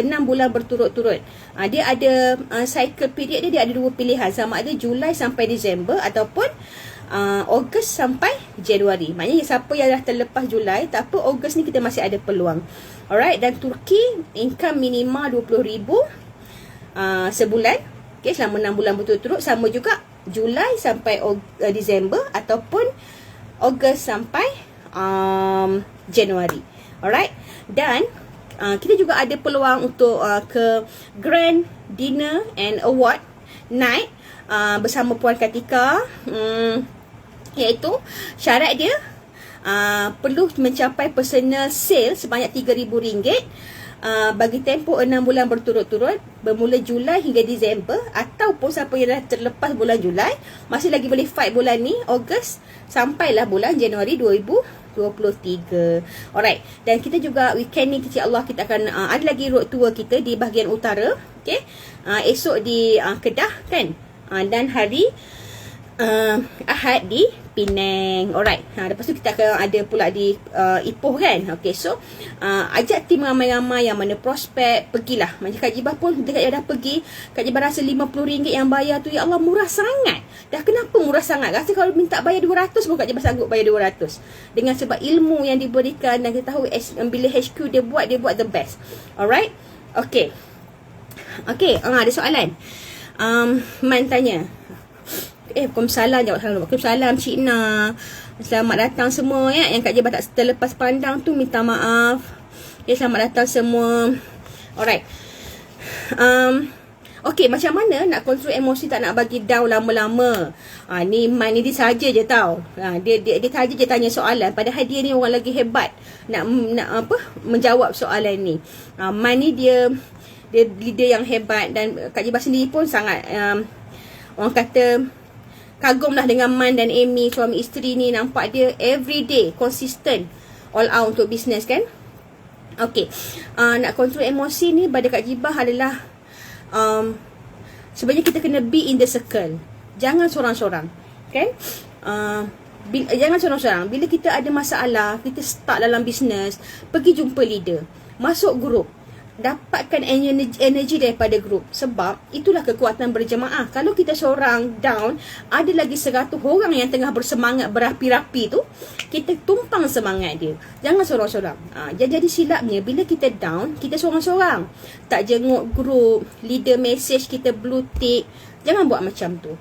6 bulan berturut-turut. Dia ada cycle period dia ada 2 pilihan, sama ada Julai sampai Disember ataupun Ogos sampai Januari. Maknanya siapa yang dah terlepas Julai, tak apa, Ogos ni kita masih ada peluang. Alright, dan Turki income minimal RM20,000 sebulan. Okay, selama 6 bulan berturut-turut, sama juga Julai sampai Disember ataupun Ogos sampai Januari. Alright, dan kita juga ada peluang untuk ke Grand Dinner and Award Night bersama Puan Kartika, iaitu syarat dia perlu mencapai personal sale sebanyak RM3,000 bagi tempoh 6 bulan berturut-turut, bermula Julai hingga Disember, ataupun siapa yang dah terlepas bulan Julai masih lagi boleh fight bulan ni, Ogos sampailah bulan Januari 2023. Alright, dan kita juga weekend ni insya-Allah kita akan ada lagi road tour kita di bahagian utara. Okey, esok di Kedah, kan, dan hari Ahad di Penang. Alright, lepas tu kita akan ada pula di Ipoh, kan. Okay, so ajak tim ramai-ramai yang mana prospek, pergilah. Macam Kak Jibah pun dekat yang dah pergi, Kak Jibah rasa RM50 yang bayar tu, ya Allah, murah sangat. Dah kenapa murah sangat? Rasa kalau minta bayar 200 pun Kak Jibah sanggup bayar 200. Dengan sebab ilmu yang diberikan, dan kita tahu bila HQ dia buat the best. Alright, Okey. Okey, ada soalan. Man tanya. Waalaikumsalam, jawab salam. Waalaikumsalam Cik Na. Selamat datang semua ya. Yang Kak Jebah tak terlepas pandang tu minta maaf. Selamat datang semua. Alright. Okey, macam mana nak kontrol emosi tak nak bagi down lama-lama? Ni Man ni dia saja je tau. Dia saja je tanya soalan, padahal dia ni orang lagi hebat nak menjawab soalan ni. Man ni dia leader yang hebat, dan Kak Jibah sendiri pun sangat orang kata kagumlah dengan Man dan Amy, suami isteri ni. Nampak dia everyday konsisten all out untuk bisnes kan. Okey, nak kontrol emosi ni pada Kak Jibah adalah sebenarnya kita kena be in the circle. Jangan sorang-sorang, kan? Jangan sorang-sorang. Bila kita ada masalah, kita stuck dalam bisnes, pergi jumpa leader, masuk grup, dapatkan energi daripada grup. Sebab itulah kekuatan berjemaah. Kalau kita seorang down, ada lagi 100 orang yang tengah bersemangat berapi-rapi tu, kita tumpang semangat dia. Jangan sorang-sorang. Jadi silapnya bila kita down, kita sorang-sorang, tak jenguk grup, leader message kita blue tick. Jangan buat macam tu.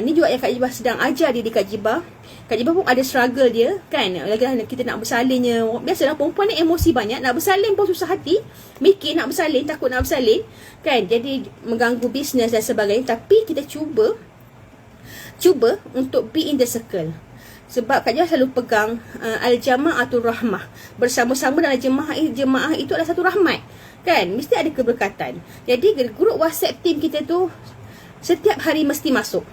Ni juga yang Kak Jibah sedang ajar diri Kak Jibah. Kak Jibah pun ada struggle dia, kan? Lagi kita nak bersalinnya. Biasalah perempuan ni emosi banyak, nak bersalin pun susah hati. Mikir nak bersalin, takut nak bersalin, kan? Jadi mengganggu bisnes dan sebagainya. Tapi kita cuba untuk be in the circle. Sebab Kak Jibah selalu pegang al-jama'atul rahmah. Bersama-sama dalam jemaah itu adalah satu rahmat, kan? Mesti ada keberkatan. Jadi grup WhatsApp team kita tu setiap hari mesti masuk.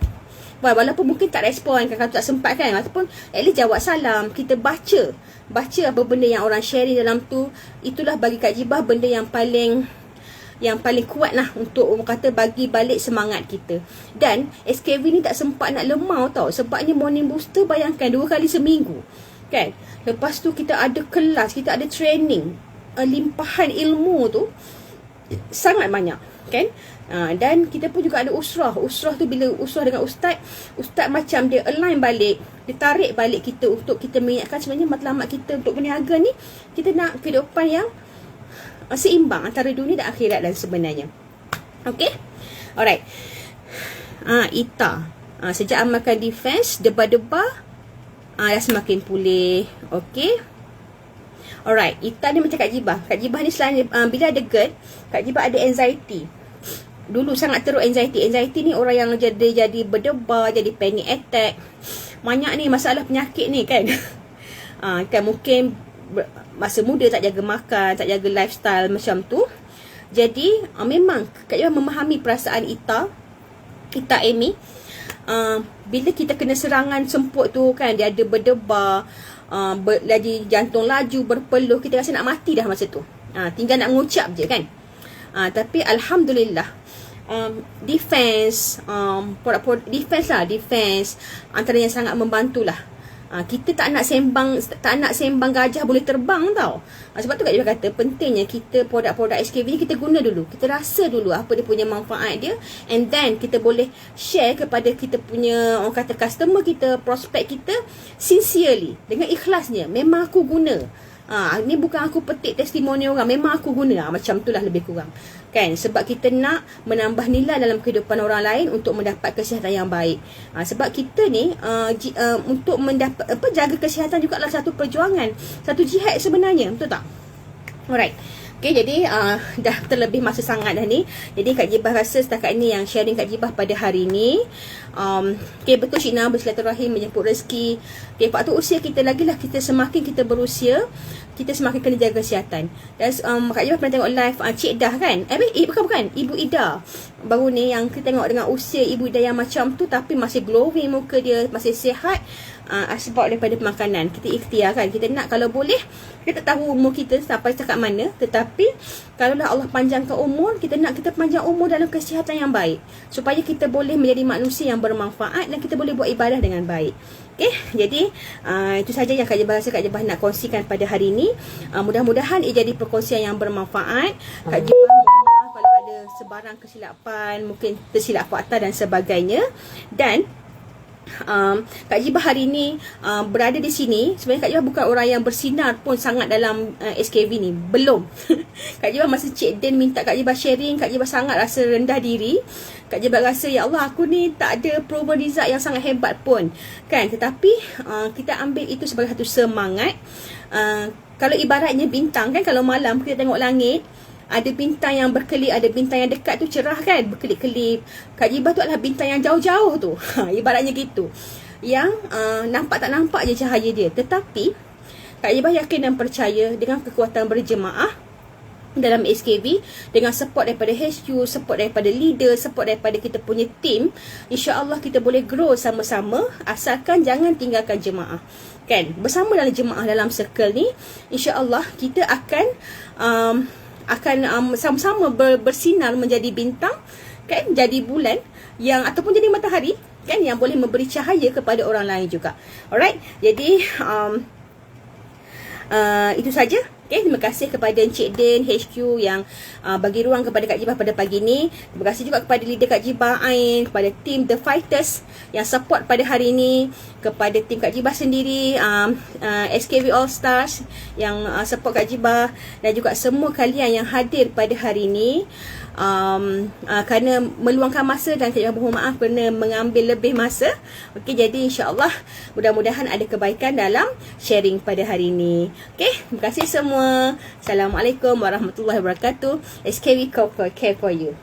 Walaupun mungkin tak respon, kadang-kadang tak sempat kan, ataupun at least jawab salam. Kita baca apa benda yang orang sharing dalam tu. Itulah bagi Kak Jibah benda yang paling kuat lah untuk orang kata bagi balik semangat kita. Dan SKV ni tak sempat nak lemau tau. Sebabnya morning booster, bayangkan 2 kali seminggu, kan? Lepas tu kita ada kelas, kita ada training, limpahan ilmu tu sangat banyak, kan? Dan kita pun juga ada usrah. Usrah tu bila usrah dengan ustaz macam dia align balik, dia tarik balik kita untuk kita mengingatkan sebenarnya matlamat kita untuk berniaga ni, kita nak kehidupan yang seimbang antara dunia dan akhirat dan sebenarnya. Okay, alright. Ita, sejak amalkan defense, debar-debar dah semakin pulih. Okay, alright. Ita ni macam Kak Jibah. Kak Jibah ni selain bila ada GERD, Kak Jibah ada anxiety. Dulu sangat teruk anxiety. Anxiety ni orang yang jadi berdebar, jadi panic attack. Banyak ni masalah penyakit ni, kan? Kan mungkin masa muda tak jaga makan, tak jaga lifestyle macam tu. Jadi memang Kak Jibah memahami perasaan Ita Amy. Bila kita kena serangan semput tu, kan, dia ada berdebar, lagi jantung laju, berpeluh, kita rasa nak mati dah masa tu. Tinggal nak mengucap je, kan. Tapi Alhamdulillah, defense antara yang sangat membantulah. Kita tak nak sembang gajah boleh terbang tau. Sebab tu Kak Jibah kata pentingnya kita produk-produk SKV ni kita guna dulu, kita rasa dulu apa dia punya manfaat dia, and then kita boleh share kepada kita punya orang kata customer kita, prospek kita sincerely, dengan ikhlasnya. Memang aku guna, ni bukan aku petik testimoni orang, memang aku guna. Macam itulah lebih kurang, kan? Sebab kita nak menambah nilai dalam kehidupan orang lain untuk mendapat kesihatan yang baik. Sebab kita ni untuk mendapat jaga kesihatan juga adalah satu perjuangan, satu jihad sebenarnya, betul tak? Alright. Okay, jadi dah terlebih masa sangat dah ni. Jadi Kak Jibah rasa setakat ni yang sharing Kak Jibah pada hari ni. Okay, betul Cik Na, bersilaturahim, menjemput rezeki. Okay, waktu usia kita lagi lah, kita semakin kita berusia, kita semakin kena jaga kesihatan. Dan Kak Jibah pernah tengok live Cik Dah, kan? Bukan, Ibu Ida. Baru ni yang kita tengok dengan usia Ibu Ida yang macam tu, tapi masih glowing muka dia, masih sihat. Sebab daripada makanan. Kita ikhtiar, kan? Kita nak, kalau boleh, kita tak tahu umur kita sampai setakat mana, tetapi kalaulah Allah panjangkan umur, kita nak kita panjang umur dalam kesihatan yang baik, supaya kita boleh menjadi manusia yang bermanfaat dan kita boleh buat ibadah dengan baik. Okay, jadi itu saja yang Kak Jibah rasa Kak Jibah nak kongsikan pada hari ini. Mudah-mudahan ia jadi perkongsian yang bermanfaat. Kak Jibah mohon maaf kalau ada sebarang kesilapan, mungkin tersilap fakta dan sebagainya. Dan Kak Jibah hari ni berada di sini. Sebenarnya Kak Jibah bukan orang yang bersinar pun sangat dalam SKV ni. Belum. Kak Jibah masa Cik Den minta Kak Jibah sharing, Kak Jibah sangat rasa rendah diri. Kak Jibah rasa, ya Allah, aku ni tak ada proven result yang sangat hebat pun, kan. Tetapi kita ambil itu sebagai satu semangat. Kalau ibaratnya bintang kan, kalau malam kita tengok langit, ada bintang yang berkelip, ada bintang yang dekat tu cerah kan, berkelip-kelip. Kak Jibah tu adalah bintang yang jauh-jauh tu. Ibaratnya gitu. Yang nampak tak nampak je cahaya dia. Tetapi Kak Jibah yakin dan percaya dengan kekuatan berjemaah dalam SKV, dengan support daripada HQ, support daripada leader, support daripada kita punya team, insya-Allah kita boleh grow sama-sama, asalkan jangan tinggalkan jemaah. Kan? Bersama dalam jemaah, dalam circle ni, insya-Allah kita akan sama-sama bersinar menjadi bintang, kan, jadi bulan yang ataupun jadi matahari, kan, yang boleh memberi cahaya kepada orang lain juga. Alright. Jadi itu saja. Okay, terima kasih kepada Encik Den HQ yang bagi ruang kepada Kak Jibah pada pagi ni. Terima kasih juga kepada leader Kak Jibah Ain, kepada tim The Fighters yang support pada hari ni, kepada tim Kak Jibah sendiri, SKV All Stars yang support Kak Jibah, dan juga semua kalian yang hadir pada hari ni. Kerana meluangkan masa, dan Kak Jibah mohon maaf kerana mengambil lebih masa. Okey, jadi insya-Allah mudah-mudahan ada kebaikan dalam sharing pada hari ini. Okey, terima kasih semua. Assalamualaikum warahmatullahi wabarakatuh. SKV Care for you.